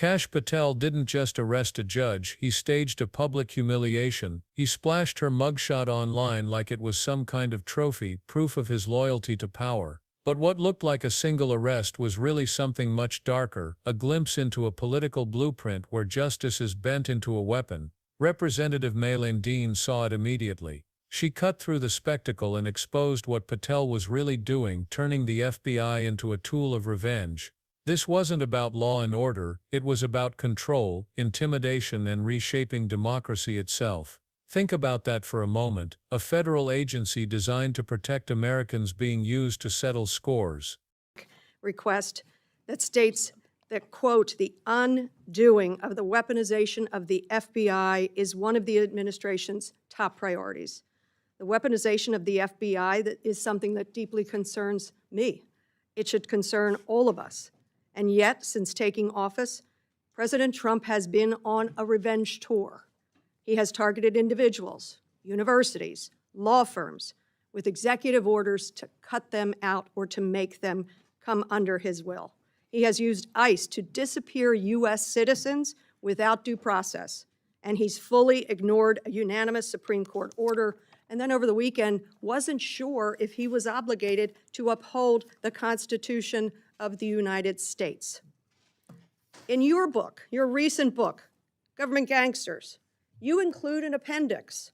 Kash Patel didn't just arrest a judge, he staged a public humiliation. He splashed her mugshot online like it was some kind of trophy, proof of his loyalty to power. But what looked like a single arrest was really something much darker, a glimpse into a political blueprint where justice is bent into a weapon. Representative Maylene Dean saw it immediately. She cut through the spectacle and exposed what Patel was really doing, turning the FBI into a tool of revenge. This wasn't about law and order, it was about control, intimidation, and reshaping democracy itself. Think about that for a moment, a federal agency designed to protect Americans being used to settle scores. Request that states that, quote, the undoing of the weaponization of the FBI is one of the administration's top priorities. The weaponization of the FBI is something that deeply concerns me. It should concern all of us. And yet, since taking office, President Trump has been on a revenge tour. He has targeted individuals, universities, law firms, with executive orders to cut them out or to make them come under his will. He has used ICE to disappear U.S. citizens without due process, and he's fully ignored a unanimous Supreme Court order, and then over the weekend wasn't sure if he was obligated to uphold the Constitution of the United States. In your book, your recent book, Government Gangsters, you include an appendix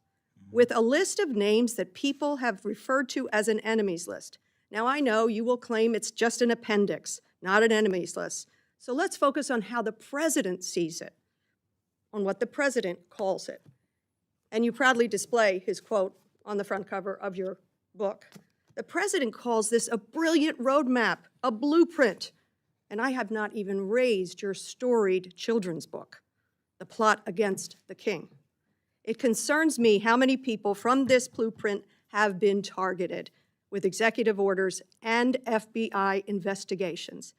with a list of names that people have referred to as an enemies list. Now, I know you will claim it's just an appendix, not an enemies list. So let's focus on how the president sees it, on what the president calls it. And you proudly display his quote on the front cover of your book. The president calls this a brilliant roadmap, a blueprint. And I have not even raised your storied children's book, The Plot Against the King. It concerns me how many people from this blueprint have been targeted with executive orders and FBI investigations.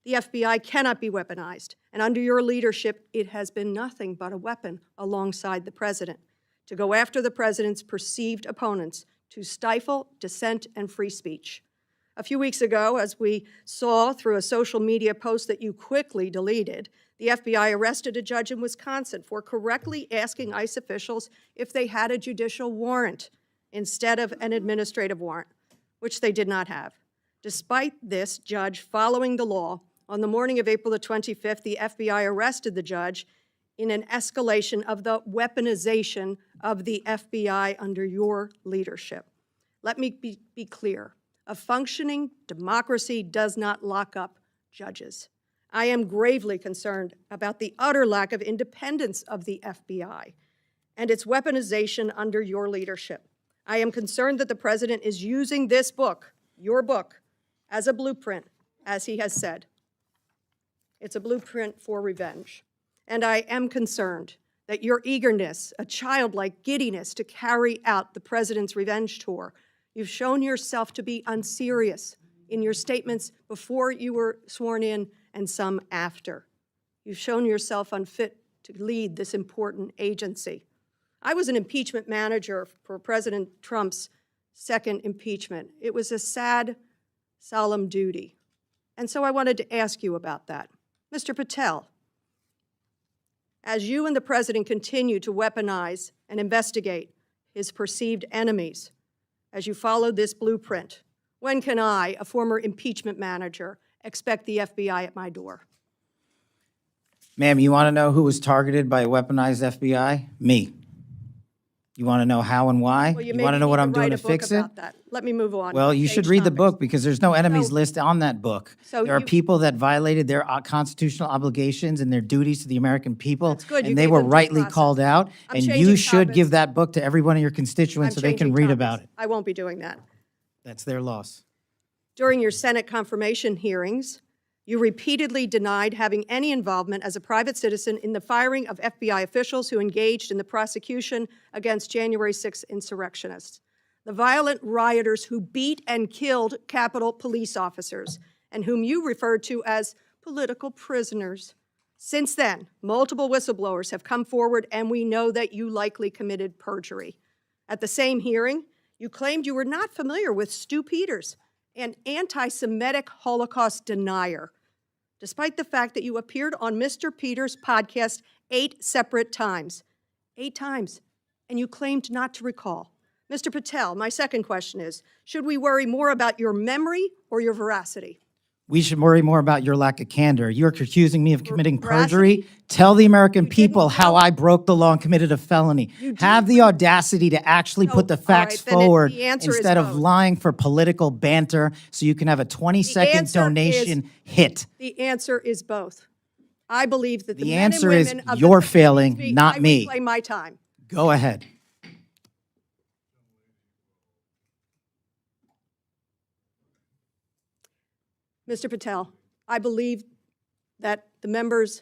The FBI cannot be weaponized, and under your leadership, it has been nothing but a weapon alongside the president to go after the president's perceived opponents, to stifle dissent and free speech. A few weeks ago, as we saw through a social media post that you quickly deleted, the FBI arrested a judge in Wisconsin for correctly asking ICE officials if they had a judicial warrant instead of an administrative warrant, which they did not have. Despite this judge following the law, on the morning of April the 25th, the FBI arrested the judge in an escalation of the weaponization of the FBI under your leadership. Let me be clear. A functioning democracy does not lock up judges. I am gravely concerned about the utter lack of independence of the FBI and its weaponization under your leadership. I am concerned that the president is using this book, your book, as a blueprint, as he has said. It's a blueprint for revenge. And I am concerned that your eagerness, a childlike giddiness to carry out the president's revenge tour, you've shown yourself to be unserious in your statements before you were sworn in and some after. You've shown yourself unfit to lead this important agency. I was an impeachment manager for President Trump's second impeachment. It was a sad, solemn duty. And so I wanted to ask you about that. Mr. Patel, as you and the president continue to weaponize and investigate his perceived enemies, as you follow this blueprint, when can I, a former impeachment manager, expect the FBI at my door? Ma'am, you want to know who was targeted by a weaponized FBI? Me. You want to know how and why? Well, you want to know what I'm doing to fix it? That. Let me move on. Well, you should read the book because there's no enemies So- list on that book. so There are you- people that violated their constitutional obligations and their duties to the American people. That's good. You And they gave were them due rightly process. called out. I'm And changing you should topics. give that book to every one of your constituents so they can changing read topics. about it. I won't be doing that. That's their loss. During your Senate confirmation hearings, you repeatedly denied having any involvement as a private citizen in the firing of FBI officials who engaged in the prosecution against January 6th insurrectionists, the violent rioters who beat and killed Capitol police officers, and whom you referred to as political prisoners. Since then, multiple whistleblowers have come forward, and we know that you likely committed perjury. At the same hearing, you claimed you were not familiar with Stu Peters, an anti-Semitic Holocaust denier. despite the fact that you appeared on Mr. Peters' podcast 8 separate times. 8 times. And you claimed not to recall. Mr. Patel, my second question is, should we worry more about your memory or your veracity? We should worry more about your lack of candor. You're accusing me of committing Veracity? perjury. Tell the American You didn't people how know. I broke the law and committed a felony. You did Have the audacity to actually No, put the all facts right, then forward the answer is instead of both. lying for political banter so you can have a 20-second answer donation hit. The answer is both. I believe that the The men and answer is women of you're the failing, not I me. reclaim my time. Go ahead. Mr. Patel, I believe that the members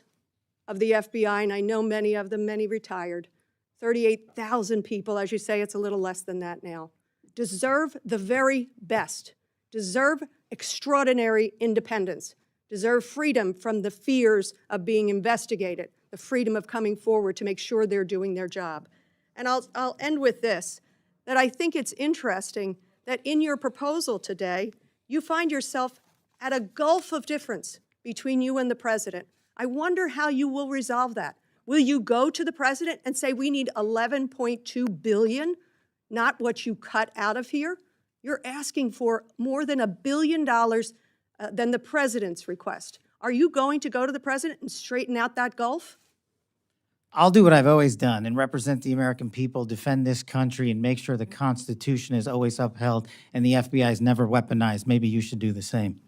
of the FBI, and I know many of them, many retired, 38,000 people, as you say, it's a little less than that now, deserve the very best, deserve extraordinary independence, deserve freedom from the fears of being investigated, the freedom of coming forward to make sure they're doing their job. And I'll end with this, that I think it's interesting that in your proposal today, you find yourself at a gulf of difference between you and the president. I wonder how you will resolve that. Will you go to the president and say, we need $11.2 billion, not what you cut out of here? You're asking for more than $1 billion than the president's request. Are you going to go to the president and straighten out that gulf? I'll do what I've always done and represent the American people, defend this country, and make sure the Constitution is always upheld and the FBI is never weaponized. Maybe you should do the same.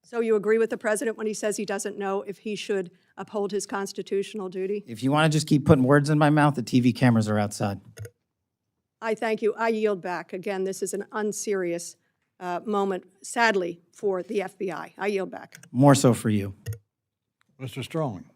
So you agree with the president when he says he doesn't know if he should uphold his constitutional duty? If you want to just keep putting words in my mouth, the TV cameras are outside. I thank you. I yield back. Again, this is an unserious moment, sadly, for the FBI. I yield back. More so for you. Mr. Strong.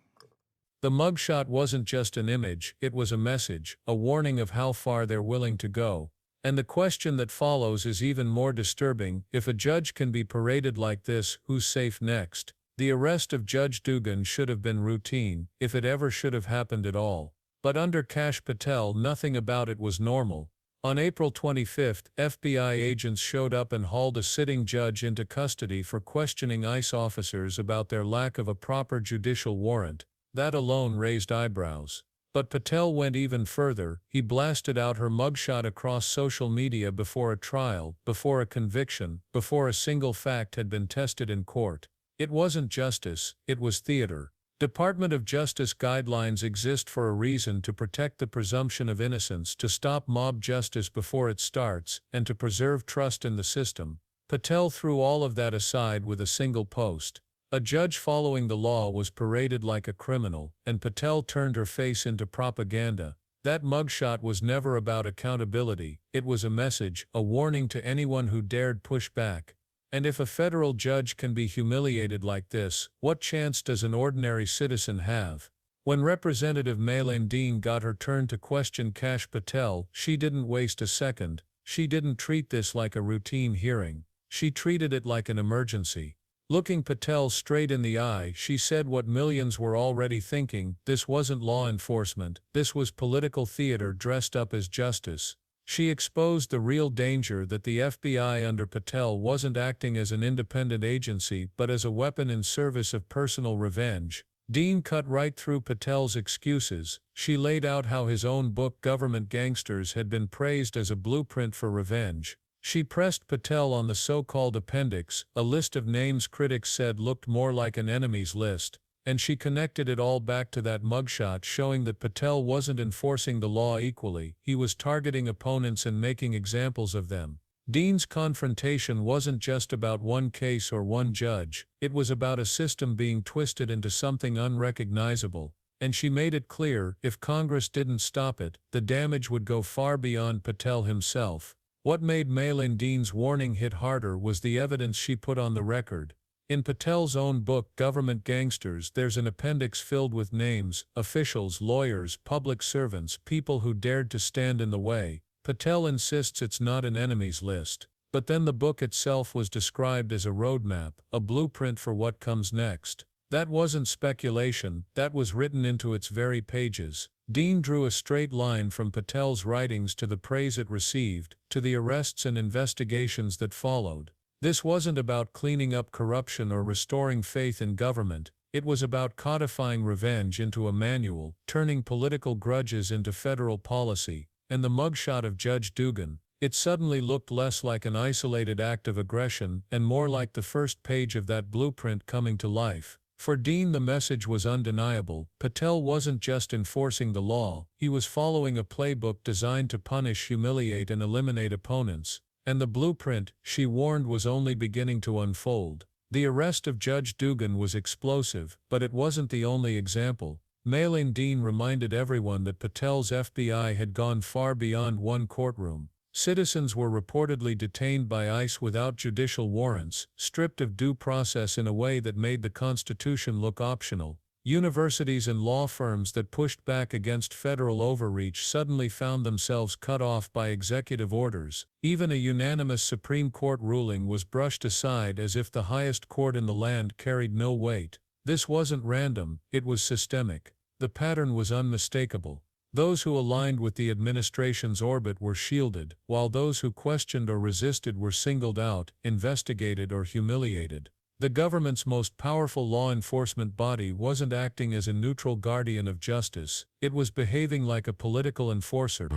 The mugshot wasn't just an image, it was a message, a warning of how far they're willing to go. And the question that follows is even more disturbing. If a judge can be paraded like this, who's safe next? The arrest of Judge Dugan should have been routine, if it ever should have happened at all. But under Kash Patel, nothing about it was normal. On April 25, FBI agents showed up and hauled a sitting judge into custody for questioning ICE officers about their lack of a proper judicial warrant. That alone raised eyebrows. But Patel went even further. He blasted out her mugshot across social media before a trial, before a conviction, before a single fact had been tested in court. It wasn't justice, it was theater. Department of Justice guidelines exist for a reason: to protect the presumption of innocence, to stop mob justice before it starts, and to preserve trust in the system. Patel threw all of that aside with a single post. A judge following the law was paraded like a criminal, and Patel turned her face into propaganda. That mugshot was never about accountability. It was a message, a warning to anyone who dared push back. And if a federal judge can be humiliated like this, what chance does an ordinary citizen have? When Representative Maylene Dean got her turn to question Kash Patel, she didn't waste a second. She didn't treat this like a routine hearing. She treated it like an emergency. Looking Patel straight in the eye, she said what millions were already thinking: this wasn't law enforcement, this was political theater dressed up as justice. She exposed the real danger, that the FBI under Patel wasn't acting as an independent agency but as a weapon in service of personal revenge. Dean cut right through Patel's excuses. She laid out how his own book, Government Gangsters, had been praised as a blueprint for revenge. She pressed Patel on the so-called appendix, a list of names critics said looked more like an enemies list, and she connected it all back to that mugshot, showing that Patel wasn't enforcing the law equally. He was targeting opponents and making examples of them. Dean's confrontation wasn't just about one case or one judge, it was about a system being twisted into something unrecognizable. And she made it clear, if Congress didn't stop it, the damage would go far beyond Patel himself. What made Maylene Dean's warning hit harder was the evidence she put on the record. In Patel's own book, Government Gangsters, there's an appendix filled with names, officials, lawyers, public servants, people who dared to stand in the way. Patel insists it's not an enemies list. But then the book itself was described as a roadmap, a blueprint for what comes next. That wasn't speculation, that was written into its very pages. Dean drew a straight line from Patel's writings to the praise it received, to the arrests and investigations that followed. This wasn't about cleaning up corruption or restoring faith in government. It was about codifying revenge into a manual, turning political grudges into federal policy, and the mugshot of Judge Dugan. It suddenly looked less like an isolated act of aggression and more like the first page of that blueprint coming to life. For Dean, the message was undeniable. Patel wasn't just enforcing the law, he was following a playbook designed to punish, humiliate, and eliminate opponents. And the blueprint, she warned, was only beginning to unfold. The arrest of Judge Dugan was explosive, but it wasn't the only example. Maylene Dean reminded everyone that Patel's FBI had gone far beyond one courtroom. Citizens were reportedly detained by ICE without judicial warrants, stripped of due process in a way that made the Constitution look optional. Universities and law firms that pushed back against federal overreach suddenly found themselves cut off by executive orders. Even a unanimous Supreme Court ruling was brushed aside as if the highest court in the land carried no weight. This wasn't random, it was systemic. The pattern was unmistakable. Those who aligned with the administration's orbit were shielded, while those who questioned or resisted were singled out, investigated, or humiliated. The government's most powerful law enforcement body wasn't acting as a neutral guardian of justice, it was behaving like a political enforcer.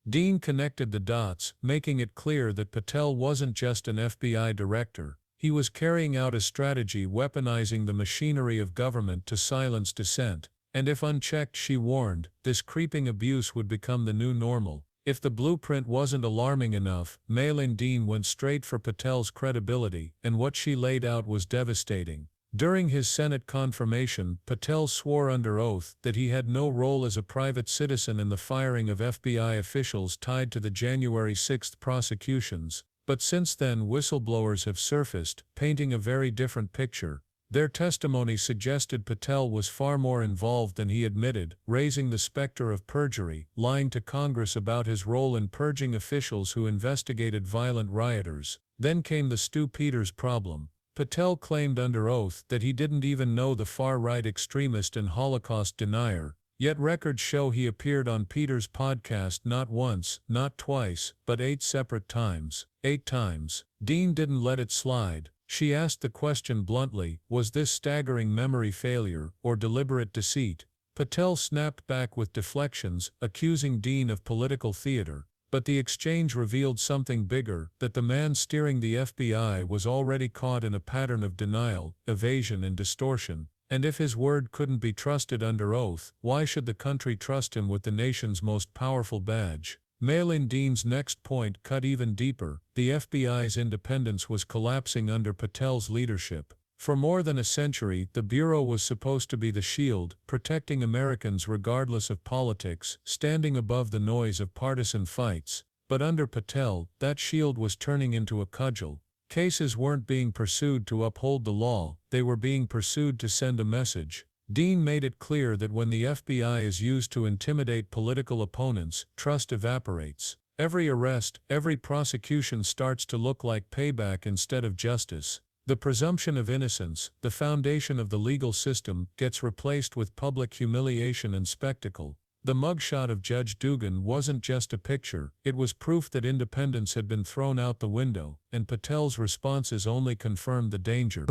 Dean connected the dots, making it clear that Patel wasn't just an FBI director. He was carrying out a strategy, weaponizing the machinery of government to silence dissent. And if unchecked, she warned, this creeping abuse would become the new normal. If the blueprint wasn't alarming enough, Maylene Dean went straight for Patel's credibility, and what she laid out was devastating. During his Senate confirmation, Patel swore under oath that he had no role as a private citizen in the firing of FBI officials tied to the January 6 prosecutions. But since then, whistleblowers have surfaced, painting a very different picture. Their testimony suggested Patel was far more involved than he admitted, raising the specter of perjury, lying to Congress about his role in purging officials who investigated violent rioters. Then came the Stu Peters problem. Patel claimed under oath that he didn't even know the far-right extremist and Holocaust denier, yet records show he appeared on Peters' podcast not once, not twice, but 8 separate times. 8 times. Dean didn't let it slide. She asked the question bluntly, was this staggering memory failure, or deliberate deceit? Patel snapped back with deflections, accusing Dean of political theater. But the exchange revealed something bigger, that the man steering the FBI was already caught in a pattern of denial, evasion, and distortion. And if his word couldn't be trusted under oath, why should the country trust him with the nation's most powerful badge? Maylene Dean's next point cut even deeper. The FBI's independence was collapsing under Patel's leadership. For more than a century, the Bureau was supposed to be the shield, protecting Americans regardless of politics, standing above the noise of partisan fights. But under Patel, that shield was turning into a cudgel. Cases weren't being pursued to uphold the law, they were being pursued to send a message. Dean made it clear that when the FBI is used to intimidate political opponents, trust evaporates. Every arrest, every prosecution starts to look like payback instead of justice. The presumption of innocence, the foundation of the legal system, gets replaced with public humiliation and spectacle. The mugshot of Judge Dugan wasn't just a picture, it was proof that independence had been thrown out the window, and Patel's responses only confirmed the danger.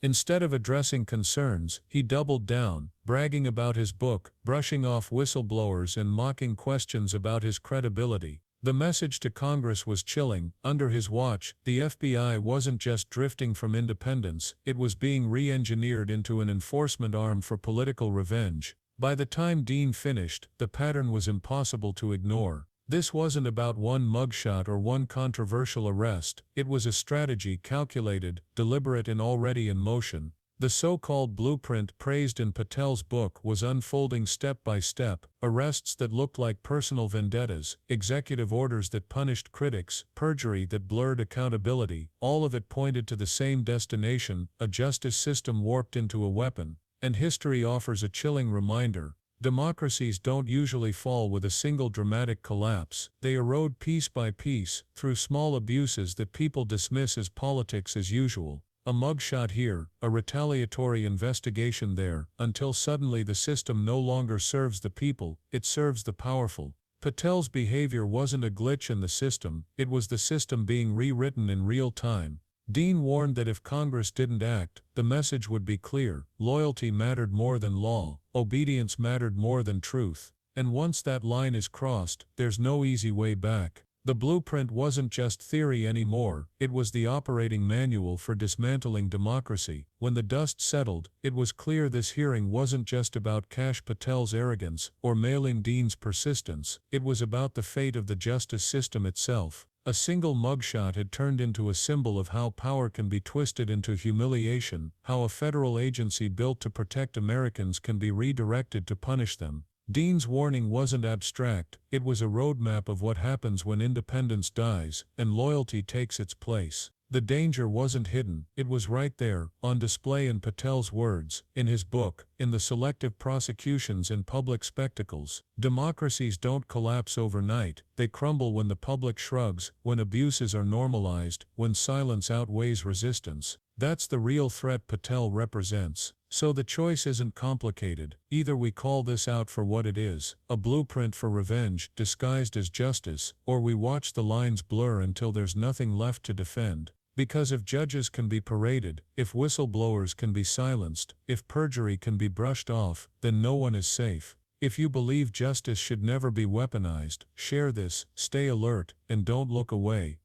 Instead of addressing concerns, he doubled down, bragging about his book, brushing off whistleblowers and mocking questions about his credibility. The message to Congress was chilling. Under his watch, the FBI wasn't just drifting from independence, it was being re-engineered into an enforcement arm for political revenge. By the time Dean finished, the pattern was impossible to ignore. This wasn't about one mugshot or one controversial arrest, it was a strategy calculated, deliberate, and already in motion. The so-called blueprint praised in Patel's book was unfolding step by step: arrests that looked like personal vendettas, executive orders that punished critics, perjury that blurred accountability. All of it pointed to the same destination: a justice system warped into a weapon. And history offers a chilling reminder. Democracies don't usually fall with a single dramatic collapse. They erode piece by piece, through small abuses that people dismiss as politics as usual. A mugshot here, a retaliatory investigation there, until suddenly the system no longer serves the people, it serves the powerful. Patel's behavior wasn't a glitch in the system, it was the system being rewritten in real time. Dean warned that if Congress didn't act, the message would be clear: loyalty mattered more than law, obedience mattered more than truth. And once that line is crossed, there's no easy way back. The blueprint wasn't just theory anymore, it was the operating manual for dismantling democracy. When the dust settled, it was clear this hearing wasn't just about Kash Patel's arrogance or Mailing Dean's persistence, it was about the fate of the justice system itself. A single mugshot had turned into a symbol of how power can be twisted into humiliation, how a federal agency built to protect Americans can be redirected to punish them. Dean's warning wasn't abstract, it was a roadmap of what happens when independence dies and loyalty takes its place. The danger wasn't hidden, it was right there, on display in Patel's words, in his book, in the selective prosecutions in public spectacles. Democracies don't collapse overnight, they crumble when the public shrugs, when abuses are normalized, when silence outweighs resistance. That's the real threat Patel represents. So the choice isn't complicated. Either we call this out for what it is, a blueprint for revenge disguised as justice, or we watch the lines blur until there's nothing left to defend. Because if judges can be paraded, if whistleblowers can be silenced, if perjury can be brushed off, then no one is safe. If you believe justice should never be weaponized, share this, stay alert, and don't look away.